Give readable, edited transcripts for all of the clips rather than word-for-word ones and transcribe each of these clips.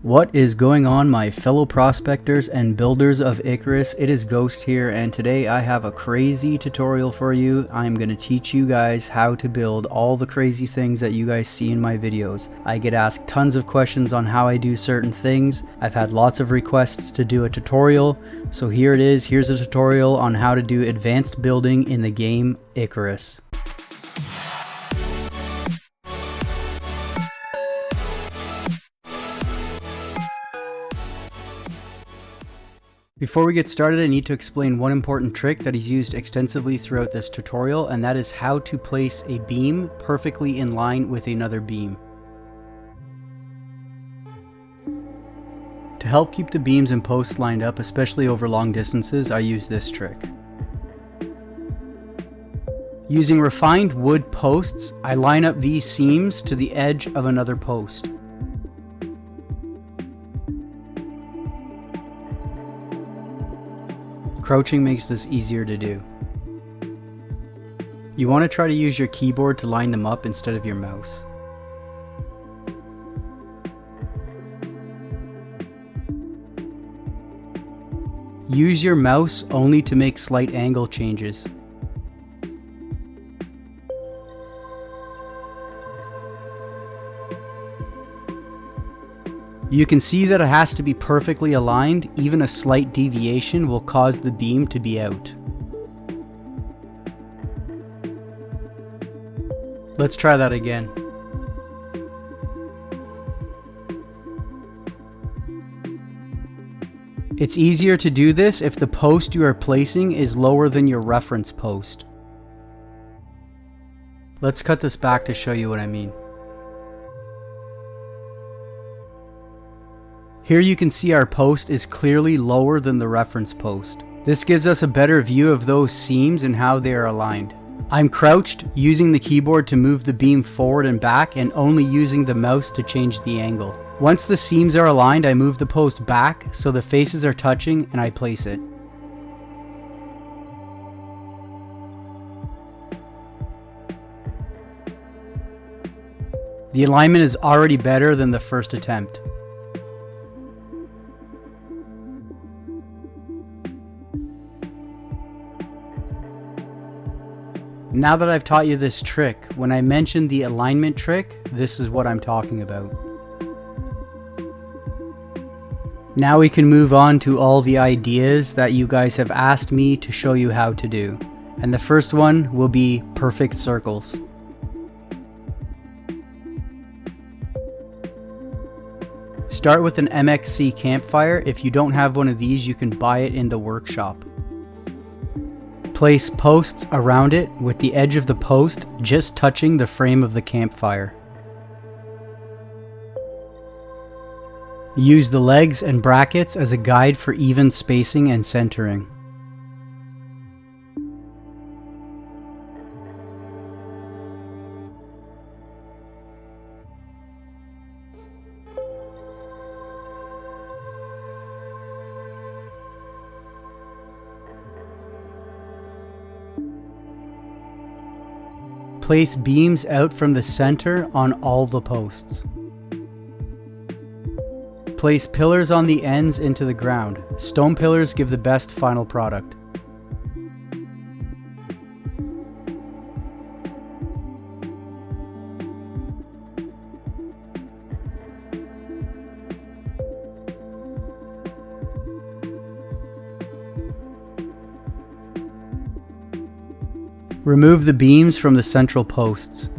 What is going on, my fellow prospectors and builders of Icarus? It is Ghost here, and today I have a crazy tutorial for you. I'm going to teach you guys how to build all the crazy things that you guys see in my videos. I get asked tons of questions on how I do certain things. I've had lots of requests to do a tutorial, so here it is. Here's a tutorial on how to do advanced building in the game Icarus. Before we get started, I need to explain one important trick that is used extensively throughout this tutorial, and that is how to place a beam perfectly in line with another beam. To help keep the beams and posts lined up, especially over long distances, I use this trick. Using refined wood posts, I line up these seams to the edge of another post. Crouching makes this easier to do. You want to try to use your keyboard to line them up instead of your mouse. Use your mouse only to make slight angle changes. You can see that it has to be perfectly aligned. Even a slight deviation will cause the beam to be out. Let's try that again. It's easier to do this if the post you are placing is lower than your reference post. Let's cut this back to show you what I mean. Here you can see our post is clearly lower than the reference post. This gives us a better view of those seams and how they are aligned. I'm crouched, using the keyboard to move the beam forward and back, and only using the mouse to change the angle. Once the seams are aligned, I move the post back so the faces are touching and I place it. The alignment is already better than the first attempt. Now that I've taught you this trick, when I mention the alignment trick, this is what I'm talking about. Now we can move on to all the ideas that you guys have asked me to show you how to do. And the first one will be perfect circles. Start with an MXC campfire. If you don't have one of these, you can buy it in the workshop. Place posts around it with the edge of the post just touching the frame of the campfire. Use the legs and brackets as a guide for even spacing and centering. Place beams out from the center on all the posts. Place pillars on the ends into the ground. Stone pillars give the best final product. Remove the beams from the central posts.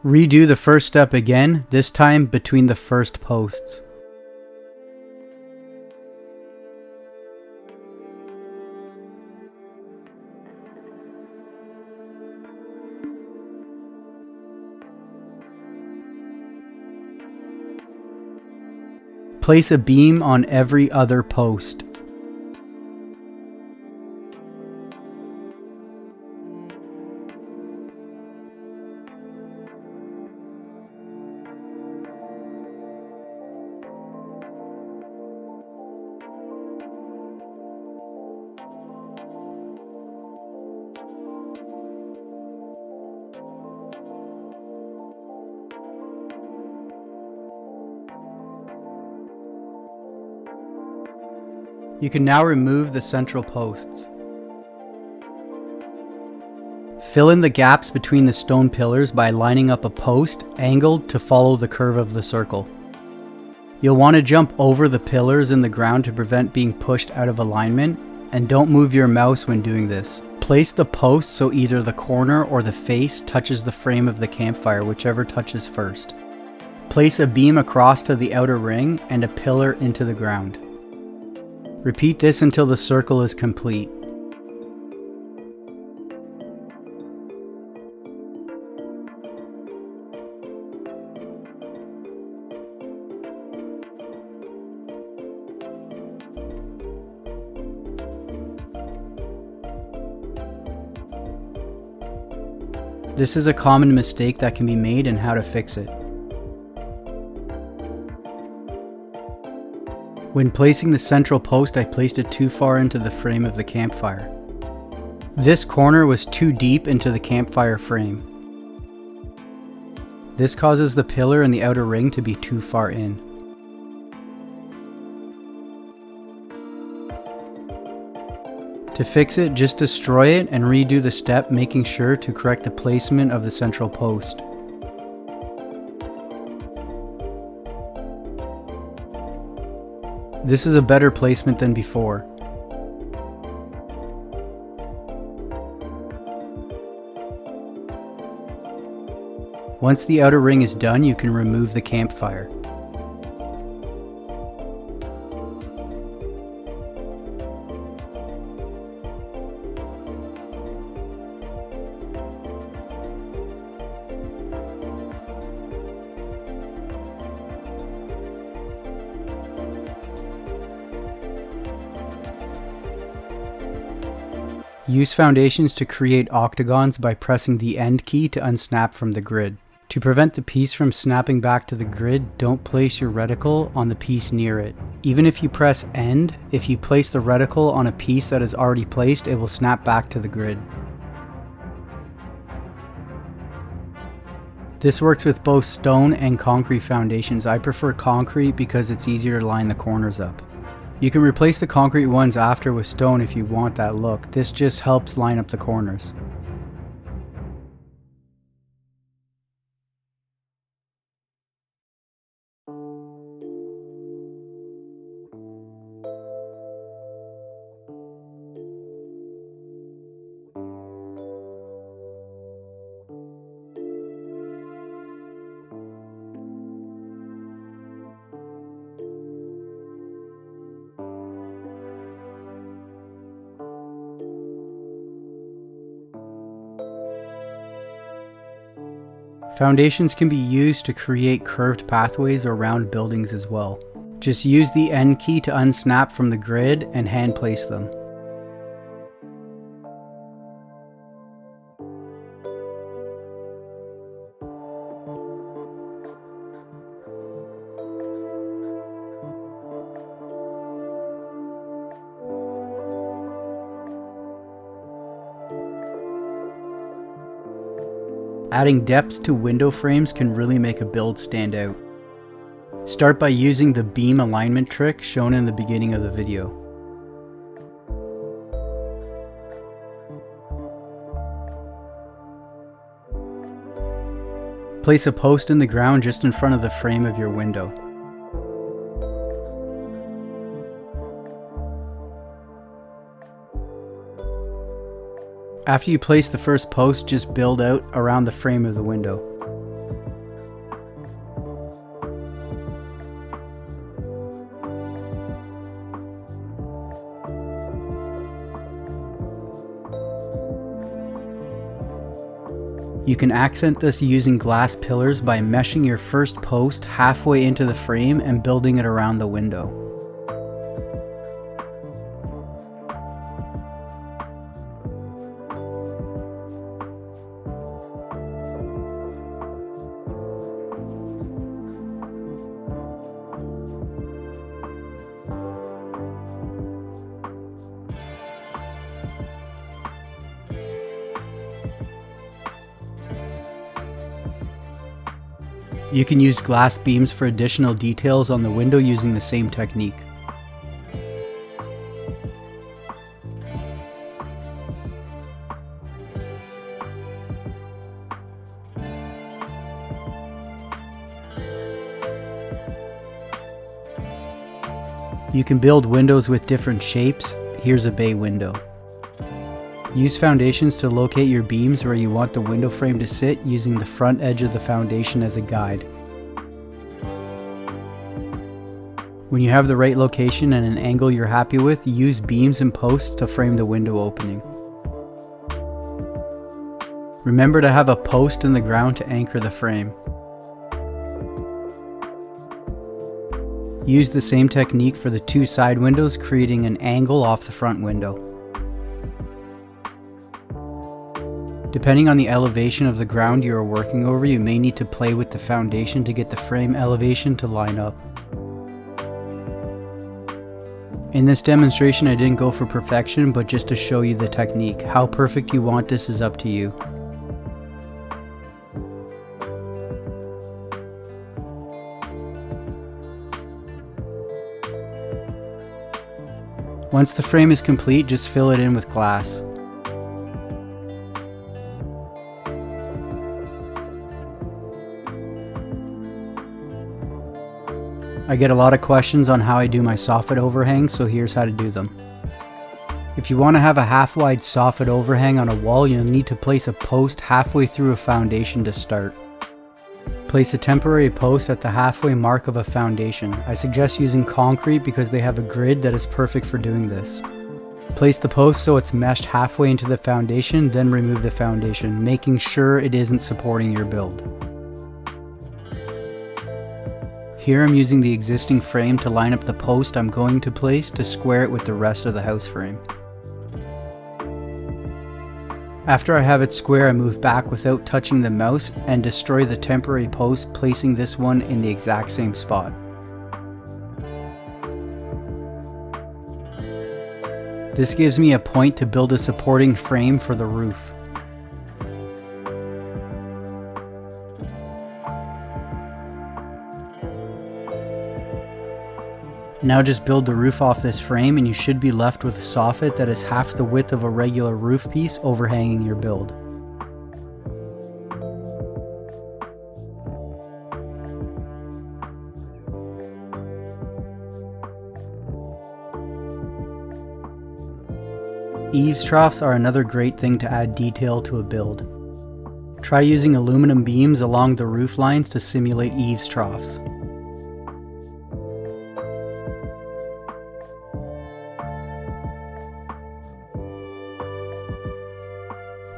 Redo the first step again, this time between the first posts. Place a beam on every other post. You can now remove the central posts. Fill in the gaps between the stone pillars by lining up a post angled to follow the curve of the circle. You'll want to jump over the pillars in the ground to prevent being pushed out of alignment, and don't move your mouse when doing this. Place the post so either the corner or the face touches the frame of the campfire, whichever touches first. Place a beam across to the outer ring and a pillar into the ground. Repeat this until the circle is complete. This is a common mistake that can be made and how to fix it. When placing the central post, I placed it too far into the frame of the campfire. This corner was too deep into the campfire frame. This causes the pillar and the outer ring to be too far in. To fix it, just destroy it and redo the step, making sure to correct the placement of the central post. This is a better placement than before. Once the outer ring is done, you can remove the campfire. Use foundations to create octagons by pressing the end key to unsnap from the grid. To prevent the piece from snapping back to the grid, don't place your reticle on the piece near it. Even if you press end, if you place the reticle on a piece that is already placed, it will snap back to the grid. This works with both stone and concrete foundations. I prefer concrete because it's easier to line the corners up. You can replace the concrete ones after with stone if you want that look. This just helps line up the corners. Foundations can be used to create curved pathways or round buildings as well. Just use the end key to unsnap from the grid and hand place them. Adding depth to window frames can really make a build stand out. Start by using the beam alignment trick shown in the beginning of the video. Place a post in the ground just in front of the frame of your window. After you place the first post, just build out around the frame of the window. You can accent this using glass pillars by meshing your first post halfway into the frame and building it around the window. You can use glass beams for additional details on the window using the same technique. You can build windows with different shapes. Here's a bay window. Use foundations to locate your beams where you want the window frame to sit, using the front edge of the foundation as a guide. When you have the right location and an angle you're happy with, use beams and posts to frame the window opening. Remember to have a post in the ground to anchor the frame. Use the same technique for the two side windows, creating an angle off the front window. Depending on the elevation of the ground you are working over, you may need to play with the foundation to get the frame elevation to line up. In this demonstration, I didn't go for perfection, but just to show you the technique. How perfect you want this is up to you. Once the frame is complete, just fill it in with glass. I get a lot of questions on how I do my soffit overhangs, so here's how to do them. If you want to have a half-wide soffit overhang on a wall, you'll need to place a post halfway through a foundation to start. Place a temporary post at the halfway mark of a foundation. I suggest using concrete because they have a grid that is perfect for doing this. Place the post so it's meshed halfway into the foundation, then remove the foundation, making sure it isn't supporting your build. Here I'm using the existing frame to line up the post I'm going to place to square it with the rest of the house frame. After I have it square, I move back without touching the mouse and destroy the temporary post, placing this one in the exact same spot. This gives me a point to build a supporting frame for the roof. Now just build the roof off this frame and you should be left with a soffit that is half the width of a regular roof piece overhanging your build. Eavestroughs are another great thing to add detail to a build. Try using aluminum beams along the roof lines to simulate eavestroughs.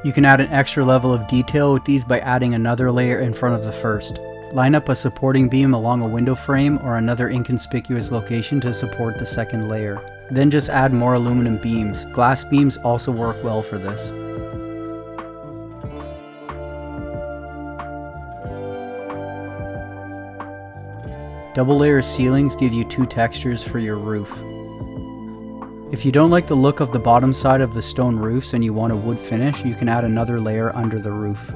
You can add an extra level of detail with these by adding another layer in front of the first. Line up a supporting beam along a window frame or another inconspicuous location to support the second layer. Then just add more aluminum beams. Glass beams also work well for this. Double layer ceilings give you two textures for your roof. If you don't like the look of the bottom side of the stone roofs and you want a wood finish, you can add another layer under the roof.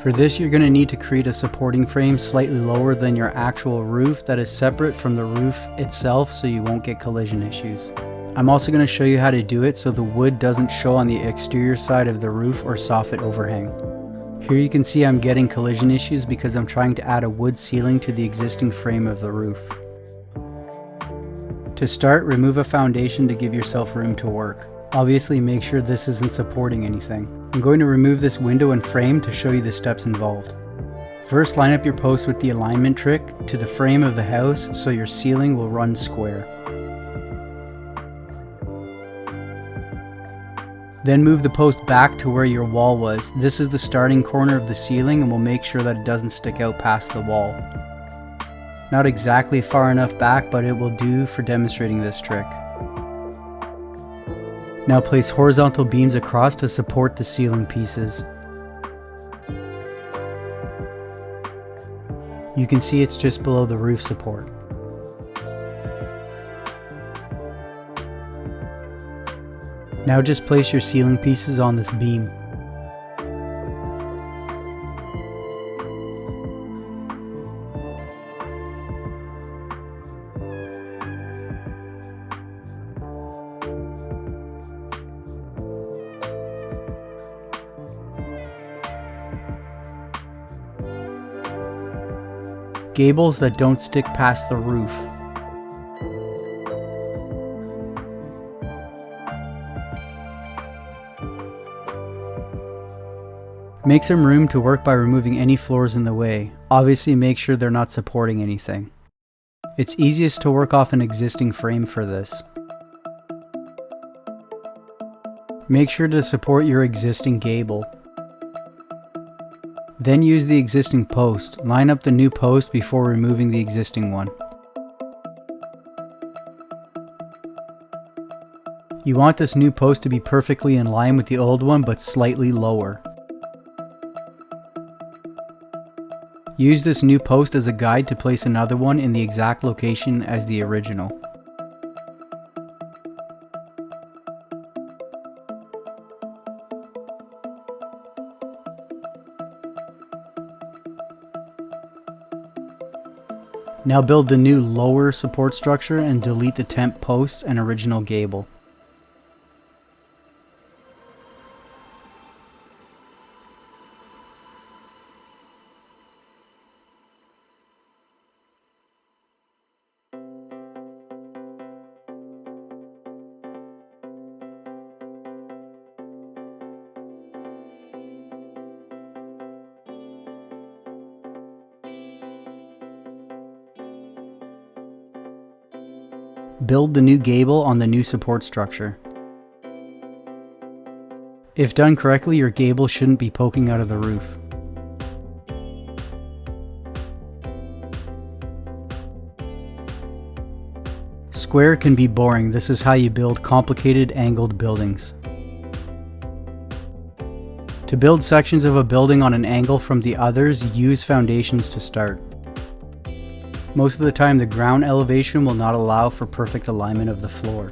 For this, you're going to need to create a supporting frame slightly lower than your actual roof that is separate from the roof itself so you won't get collision issues. I'm also going to show you how to do it so the wood doesn't show on the exterior side of the roof or soffit overhang. Here you can see I'm getting collision issues because I'm trying to add a wood ceiling to the existing frame of the roof. To start, remove a foundation to give yourself room to work. Obviously, make sure this isn't supporting anything. I'm going to remove this window and frame to show you the steps involved. First, line up your post with the alignment trick to the frame of the house so your ceiling will run square. Then move the post back to where your wall was. This is the starting corner of the ceiling and will make sure that it doesn't stick out past the wall. Not exactly far enough back, but it will do for demonstrating this trick. Now place horizontal beams across to support the ceiling pieces. You can see it's just below the roof support. Now just place your ceiling pieces on this beam. Gables that don't stick past the roof. Make some room to work by removing any floors in the way. Obviously make sure they're not supporting anything. It's easiest to work off an existing frame for this. Make sure to support your existing gable. Then use the existing post. Line up the new post before removing the existing one. You want this new post to be perfectly in line with the old one, but slightly lower. Use this new post as a guide to place another one in the exact location as the original. Now build the new lower support structure and delete the temp posts and original gable. Build the new gable on the new support structure. If done correctly, your gable shouldn't be poking out of the roof. Square can be boring. This is how you build complicated angled buildings. To build sections of a building on an angle from the others, use foundations to start. Most of the time the ground elevation will not allow for perfect alignment of the floor.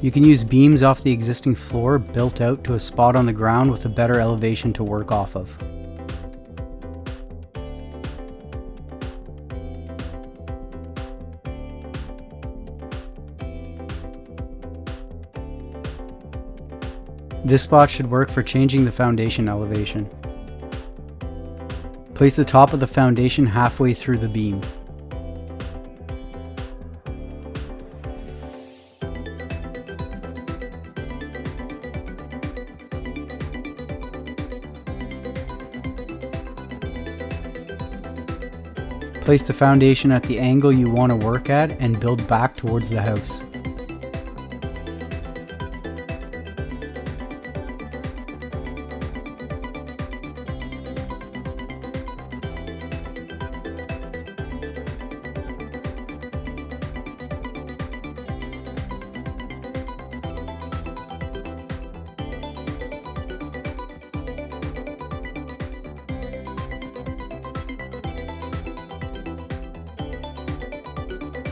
You can use beams off the existing floor built out to a spot on the ground with a better elevation to work off of. This spot should work for changing the foundation elevation. Place the top of the foundation halfway through the beam. Place the foundation at the angle you want to work at and build back towards the house.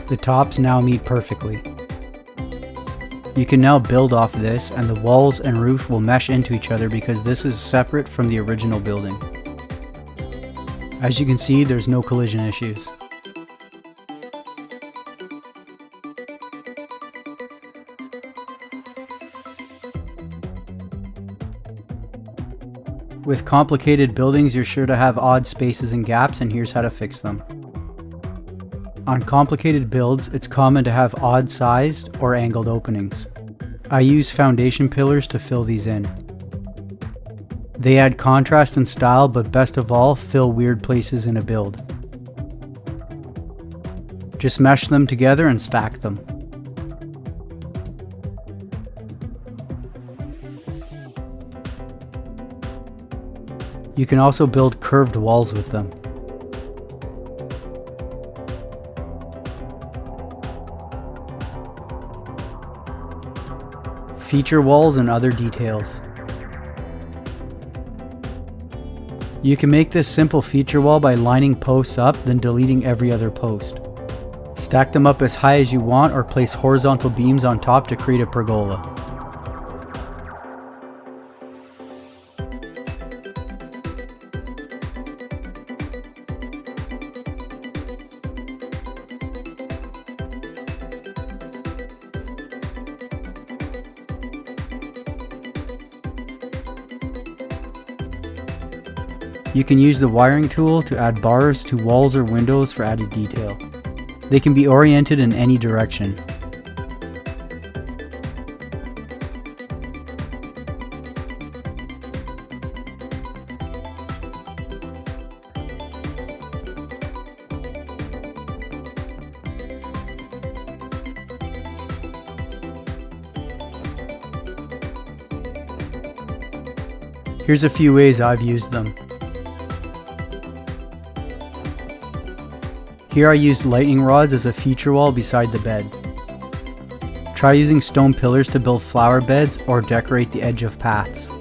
The tops now meet perfectly. You can now build off this, and the walls and roof will mesh into each other because this is separate from the original building. As you can see, there's no collision issues. With complicated buildings, you're sure to have odd spaces and gaps, and here's how to fix them. On complicated builds, it's common to have odd-sized or angled openings. I use foundation pillars to fill these in. They add contrast and style, but best of all, fill weird places in a build. Just mesh them together and stack them. You can also build curved walls with them. Feature walls and other details. You can make this simple feature wall by lining posts up, then deleting every other post. Stack them up as high as you want or place horizontal beams on top to create a pergola. You can use the wiring tool to add bars to walls or windows for added detail. They can be oriented in any direction. Here's a few ways I've used them. Here I used lightning rods as a feature wall beside the bed. Try using stone pillars to build flower beds or decorate the edge of paths.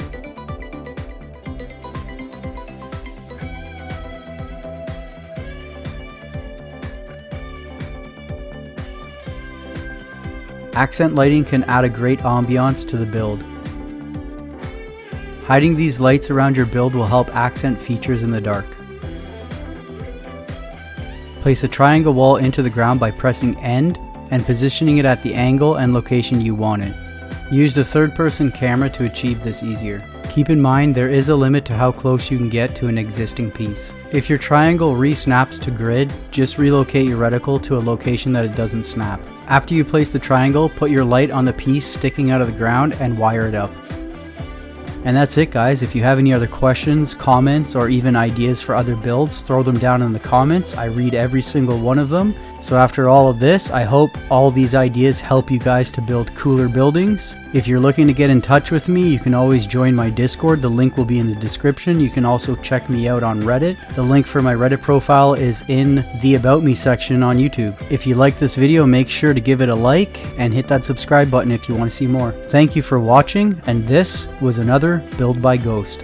Accent lighting can add a great ambiance to the build. Hiding these lights around your build will help accent features in the dark. Place a triangle wall into the ground by pressing end and positioning it at the angle and location you want it. Use the third-person camera to achieve this easier. Keep in mind there is a limit to how close you can get to an existing piece. If your triangle re-snaps to grid, just relocate your reticle to a location that it doesn't snap. After you place the triangle, put your light on the piece sticking out of the ground and wire it up. And that's it, guys. If you have any other questions, comments, or even ideas for other builds, throw them down in the comments. I read every single one of them. So after all of this, I hope all these ideas help you guys to build cooler buildings. If you're looking to get in touch with me, you can always join my Discord. The link will be in the description. You can also check me out on Reddit. The link for my Reddit profile is in the About Me section on YouTube. If you like this video, make sure to give it a like and hit that subscribe button if you want to see more. Thank you for watching, and this was another Build by Ghost.